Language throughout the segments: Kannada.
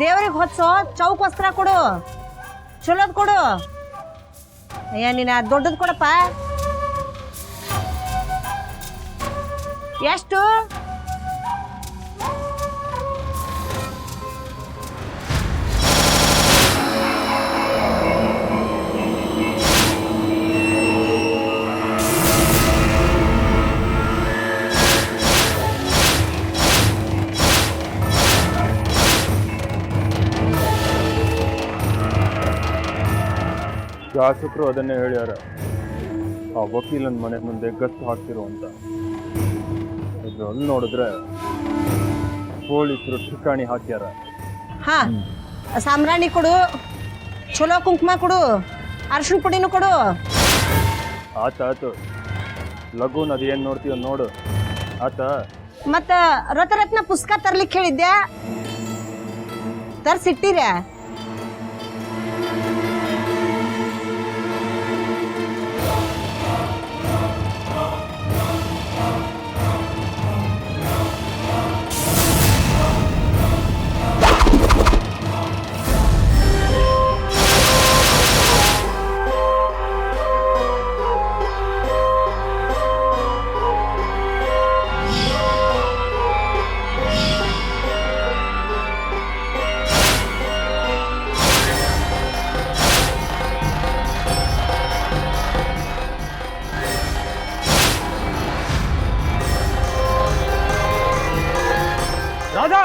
ದೇವ್ರಿಗೆ ಹೊತ್ಸೋ ಚೌಕ್ ವಸ್ತ್ರ ಕೊಡು, ಚಲೋದ್ ಕೊಡು. ಅಯ್ಯ ನೀನು ದೊಡ್ಡದು ಕೊಡಪ್ಪ. ಎಷ್ಟು? ಶಾಸಕರು ಅದನ್ನೇ ಹೇಳ್ಯಾರ, ಆ ವಕೀಲನ ಮನೆ ಮುಂದೆ ಗತ್ತು ಹಾಕ್ತಿರು ಅಂತ. ಇದ್ರಲ್ಲಿ ನೋಡಿದ್ರೆ ಪೊಲೀಸರು ಠಿಕಾಣಿ ಹಾಕ್ಯಾರ. ಹಾ, ಸಾಮ್ರಾಣಿ ಕೊಡು, ಚಲೋ ಕುಂಕುಮ ಕೊಡು, ಅರ್ಶಿನ ಪುಡಿನೂ ಕೊಡು. ಆತು ಲಘುನ್ ಅದೇನು ನೋಡ್ತೀವ ನೋಡು. ಆತ ಮತ್ತ ರತ್ನ ಪುಸ್ತಕ ತರ್ಲಿಕ್ಕೆ ಹೇಳಿದ್ದೆ, ತರ್ಸಿಟ್ಟಿರ? ರಾಧಾ,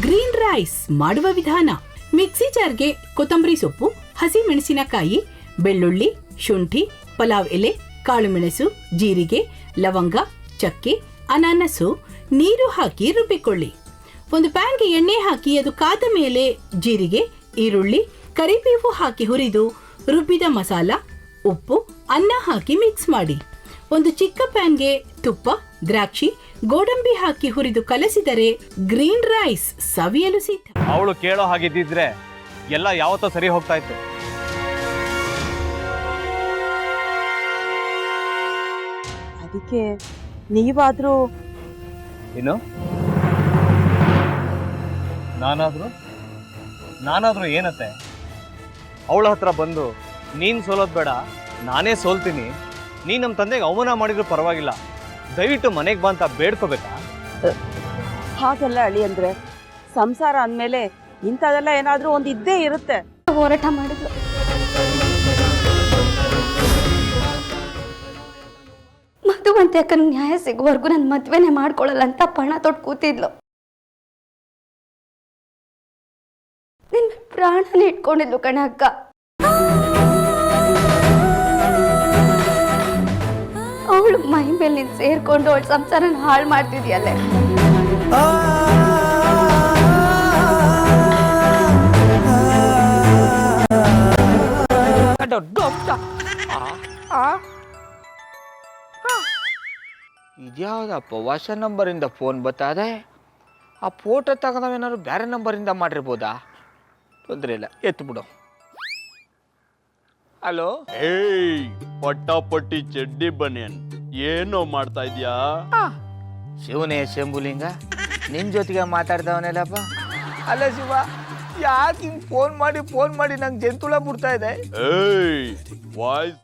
ಗ್ರೀನ್ ರೈಸ್ ಮಾಡುವ ವಿಧಾನ. ಮಿಕ್ಸಿ ಜಾರ್ಗೆ ಕೊತ್ತಂಬರಿ ಸೊಪ್ಪು, ಹಸಿ ಮೆಣಸಿನಕಾಯಿ, ಬೆಳ್ಳುಳ್ಳಿ, ಶುಂಠಿ, ಪಲಾವ್ ಎಲೆ, ಕಾಳುಮೆಣಸು, ಜೀರಿಗೆ, ಲವಂಗ, ಚಕ್ಕೆ, ಅನಾನಸು, ನೀರು ಹಾಕಿ ರುಬ್ಬಿಕೊಳ್ಳಿ. ಒಂದು ಪ್ಯಾನ್ಗೆ ಎಣ್ಣೆ ಹಾಕಿ ಅದು ಕಾದ ಮೇಲೆ ಜೀರಿಗೆ, ಈರುಳ್ಳಿ, ಕರಿಬೇವು ಹಾಕಿ ಹುರಿದು ರುಬ್ಬಿದ ಮಸಾಲ, ಉಪ್ಪು, ಅನ್ನ ಹಾಕಿ ಮಿಕ್ಸ್ ಮಾಡಿ. ಒಂದು ಚಿಕ್ಕ ಪ್ಯಾನ್ಗೆ ತುಪ್ಪ, ದ್ರಾಕ್ಷಿ, ಗೋಡಂಬಿ ಹಾಕಿ ಹುರಿದು ಕಲಸಿದರೆ ಗ್ರೀನ್ ರೈಸ್ ಸವಿಯಲು ಸಿದ್ಧ. ಅವಳು ಕೇಳೋ ಹಾಗಿದ್ದಿದ್ರೆ ಎಲ್ಲ ಯಾವತ್ತೋ ಸರಿ ಹೋಗ್ತಾ ಇತ್ತು. ಅದಕ್ಕೆ ನೀವಾದ್ರೂ ಏನು? ನಾನಾದ್ರೂ ಏನತ್ತೆ? ಅವಳ ಹತ್ರ ಬಂದು ನೀನ್ ಸೋಲೋದ್ ಬೇಡ, ನಾನೇ ಸೋಲ್ತೀನಿ, ನೀ ನಮ್ಮ ತಂದೆಗೆ ಅವಮಾನ ಮಾಡಿದ್ರು ಪರವಾಗಿಲ್ಲ, ದಯವಿಟ್ಟು ಮನೆಗೆ ಬಾ ಅಂತ ಬೇಡ್ಕೋಬೇಕಾ? ಹಾಗೆಲ್ಲ ಅಳಿ ಅಂದ್ರೆ ಸಂಸಾರ ಅಂದಮೇಲೆ ಇಂಥದೆಲ್ಲ ಏನಾದ್ರೂ ಒಂದು ಇದ್ದೇ ಇರುತ್ತೆ. ಹೋರಾಟ ಮಾಡಿದ್ಲು. ಮಧುವಂತೆ ಅಕ್ಕನ ನ್ಯಾಯ ಸಿಗುವವರೆಗೂ ನನ್ನ ಮದ್ವೆನೆ ಮಾಡ್ಕೊಳ್ಳಲ್ಲ ಅಂತ ಪಣ ತೊಟ್ಟು ಕೂತಿದ್ಲು. ನಿನ್ನ ಪ್ರಾಣನೇ ಇಟ್ಕೊಂಡಿದ್ಲು ಕಣ ಅಕ್ಕ. ಅವಳು ಮೈ ಮೇಲೆ ನೀನು ಸೇರ್ಕೊಂಡು ಅವಳ ಸಂಸಾರನ ಹಾಳು ಮಾಡ್ತಿದ್ಯಲ್ಲೇ. ಇದ್ಯಾವುದಪ್ಪ ಹೊಸ ನಂಬರಿಂದ ಫೋನ್ ಬತ್ತದೆ? ಆ ಫೋಟೋ ತಗೊಂಡವೇನಾದ್ರು ಬೇರೆ ನಂಬರಿಂದ ಮಾಡಿರ್ಬೋದಾ? ತೊಂದರೆ ಇಲ್ಲ, ಎತ್ತು ಬಿಡು. ಹಲೋ, ಏಯ್ ಪಟ್ಟಾಪಟ್ಟಿ ಚಡ್ಡಿ ಬನಿಯನ್, ಏನೋ ಮಾಡ್ತಾ ಇದ್ಯಾ? ಶಿವನೇ ಶಂಭುಲಿಂಗ, ನಿನ್ ಜೊತೆಗೆ ಮಾತಾಡ್ದವನೆಲ್ಲಪ್ಪ. ಅಲ್ಲ ಶಿವ, ಯಾಕೆ ಹಿಂಗ್ ಫೋನ್ ಮಾಡಿ ನಂಗೆ ಜಂತುಳ ಬಿಡ್ತಾ ಇದೆ? ಏಯ್ ವಾಯ್ಸ್